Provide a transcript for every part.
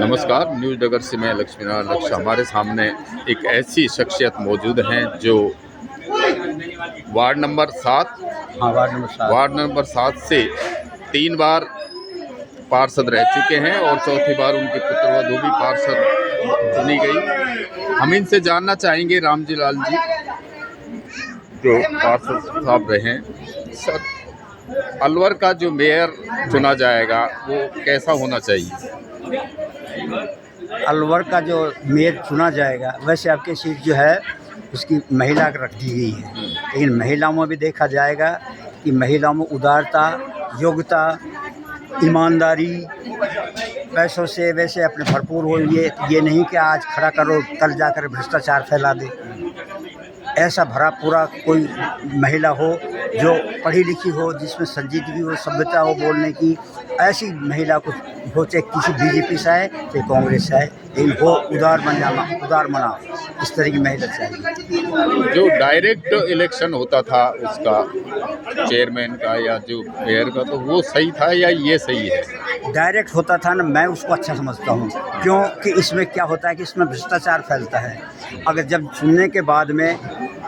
नमस्कार, न्यूज़ नगर से मैं लक्ष्मीनारायण लक्ष्य। हमारे सामने एक ऐसी शख्सियत मौजूद हैं जो वार्ड नंबर 7 वार्ड नंबर 7 से 3 बार पार्षद रह चुके हैं और चौथी बार उनकी पुत्रवधू भी पार्षद चुनी गई। हम इनसे जानना चाहेंगे, रामजी लाल जी जो पार्षद साहब रहे हैं, सर अलवर का जो मेयर चुना जाएगा वो कैसा होना चाहिए? अलवर का जो मेयर चुना जाएगा, वैसे आपकी सीट जो है उसकी महिला रख दी गई है, लेकिन महिलाओं में भी देखा जाएगा कि महिलाओं में उदारता, योग्यता, ईमानदारी, पैसों से वैसे अपने भरपूर हो। ये नहीं कि आज खड़ा करो कल जाकर भ्रष्टाचार फैला दे। ऐसा भरा पूरा कोई महिला हो जो पढ़ी लिखी हो, जिसमें संजीदगी हो, सभ्यता हो बोलने की, ऐसी महिला को हो, चाहे किसी बीजेपी से आए चाहे कांग्रेस से आए, लेकिन वो उदार मना इस तरह की महिला चाहिए। जो डायरेक्ट इलेक्शन होता था उसका चेयरमैन का या जो मेयर का, तो वो सही था या ये सही है? डायरेक्ट होता था ना, मैं उसको अच्छा समझता हूँ, क्योंकि इसमें क्या होता है कि इसमें भ्रष्टाचार फैलता है। अगर जब चुनने के बाद में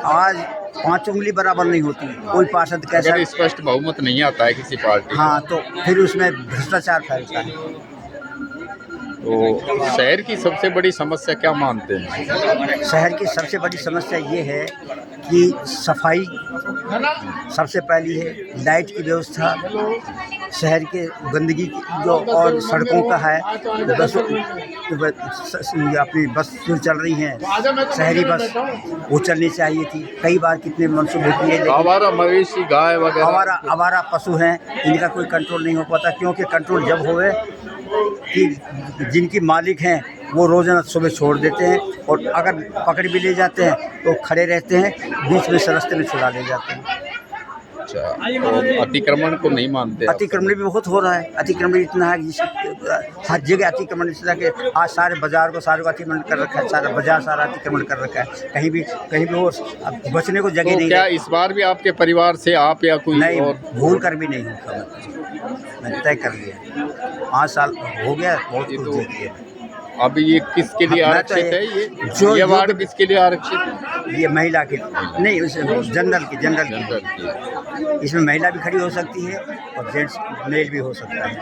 आज 5 उंगली बराबर नहीं होती, कोई पार्षद कैसा स्पष्ट बहुमत नहीं आता है किसी पार्टी, हाँ, तो फिर उसमें भ्रष्टाचार फैलता है। तो शहर की सबसे बड़ी समस्या क्या मानते हैं? शहर की सबसे बड़ी समस्या ये है कि सफाई सबसे पहली है, लाइट की व्यवस्था, शहर के गंदगी जो और सड़कों का है, अपनी बस जो चल रही हैं शहरी बस, वो चलनी चाहिए थी। कई बार कितने मनसूबे किए, आवारा मवेशी, गाय वगैरह, आवारा पशु हैं, इनका कोई कंट्रोल नहीं हो पाता, क्योंकि कंट्रोल जब होवे कि जिनकी मालिक हैं वो रोज़ाना सुबह छोड़ देते हैं, और अगर पकड़ भी ले जाते हैं तो खड़े रहते हैं, बीच में से रास्ते में छुड़ा ले जाते हैं। अच्छा, तो अतिक्रमण को नहीं मानते? अतिक्रमण भी बहुत हो रहा है। अतिक्रमण इतना है कि हर जगह अतिक्रमण, इस तरह के आज सारे बाजार को अतिक्रमण कर रखा है, सारा बाजार सारा अतिक्रमण कर रखा है, कहीं भी वो बचने को जगह नहीं। क्या इस बार भी आपके परिवार से आप या कोई नहीं, और? भूल कर भी नहीं होगा, मैंने तय कर लिया। 5 साल हो गया, बहुत कुछ देख लिया। अब ये किसके लिए आरक्षित है? ये वार्ड किसके लिए आरक्षित है? ये महिला के नहीं, जनरल की। इसमें महिला भी खड़ी हो सकती है और जेंट्स मेल भी हो सकता है।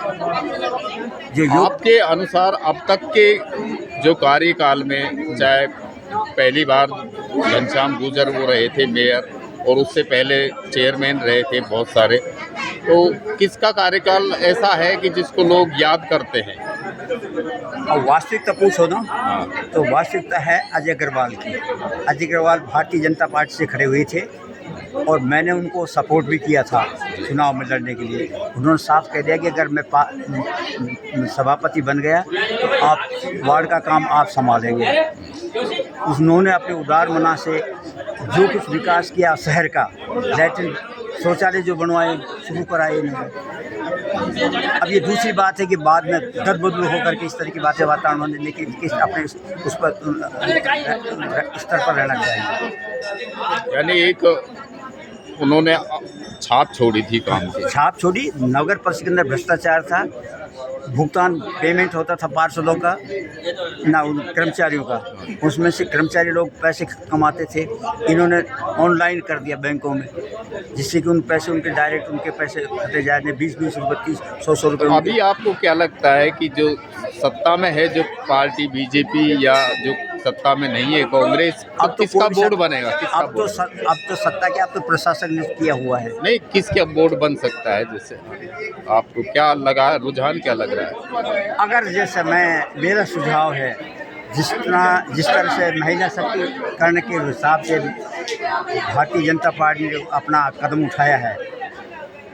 जो आपके अनुसार अब तक के जो कार्यकाल में, चाहे पहली बार घनश्याम गुर्जर वो रहे थे मेयर, और उससे पहले चेयरमैन रहे थे बहुत सारे, तो किसका कार्यकाल ऐसा है कि जिसको लोग याद करते हैं? और वास्तविकता पूछो ना, तो वास्तविकता है अजय अग्रवाल की। अजय अग्रवाल भारतीय जनता पार्टी से खड़े हुए थे और मैंने उनको सपोर्ट भी किया था चुनाव में लड़ने के लिए। उन्होंने साफ कह दिया कि अगर मैं सभापति बन गया तो आप वार्ड का काम आप संभालेंगे। उन्होंने अपने उदार मना से जो कुछ विकास किया शहर का, लैट्रिन शौचालय जो बनवाए, शुरू कराए नहीं। अब ये दूसरी बात है कि बाद में दरबदल होकर के इस तरह की बातें वातावरण में, लेकिन अपने उस पर स्तर पर रहना चाहिए। यानी एक उन्होंने छाप छोड़ी थी, काम की छाप छोड़ी। नगर परिषद के अंदर भ्रष्टाचार था, भुगतान पेमेंट होता था पार्षदों का ना कर्मचारियों का, उसमें से कर्मचारी लोग पैसे कमाते थे। इन्होंने ऑनलाइन कर दिया बैंकों में, जिससे कि उन पैसे उनके डायरेक्ट उनके पैसे खाते जा रहे, 20-20 रुपये, 100 रुपये। अभी आपको क्या लगता है कि जो सत्ता में है, जो पार्टी बीजेपी, या जो सत्ता में नहीं है कांग्रेस, अब किसका बोर्ड बनेगा? अब तो सत्ता क्या, अब तो प्रशासन ने किया हुआ है। नहीं, किसका बोर्ड बन सकता है? जैसे आपको क्या लगा, रुझान क्या लग रहा है? अगर जैसे मेरा सुझाव है, जिस तरह से महिला सशक्तिकरण के हिसाब से भारतीय जनता पार्टी ने अपना कदम उठाया है,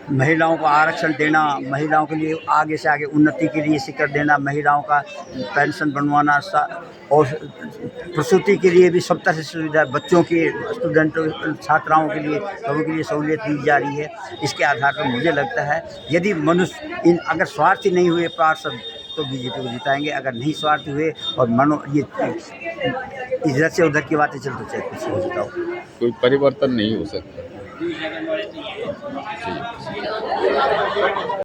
महिलाओं को आरक्षण देना, महिलाओं के लिए आगे से आगे उन्नति के लिए शिखर देना, महिलाओं का पेंशन बनवाना, और प्रसूति के लिए भी सब तरह से सुविधा, बच्चों की, स्टूडेंटों, छात्राओं के लिए, सबों के लिए सहूलियत दी जा रही है। इसके आधार पर मुझे लगता है यदि मनुष्य अगर स्वार्थी नहीं हुए पार्षद तो बीजेपी को जिताएंगे। अगर नहीं स्वार्थी हुए और ये इधर से उधर की बातें चलते चाहे कुछ हो जिताओ, कोई परिवर्तन नहीं हो सकता।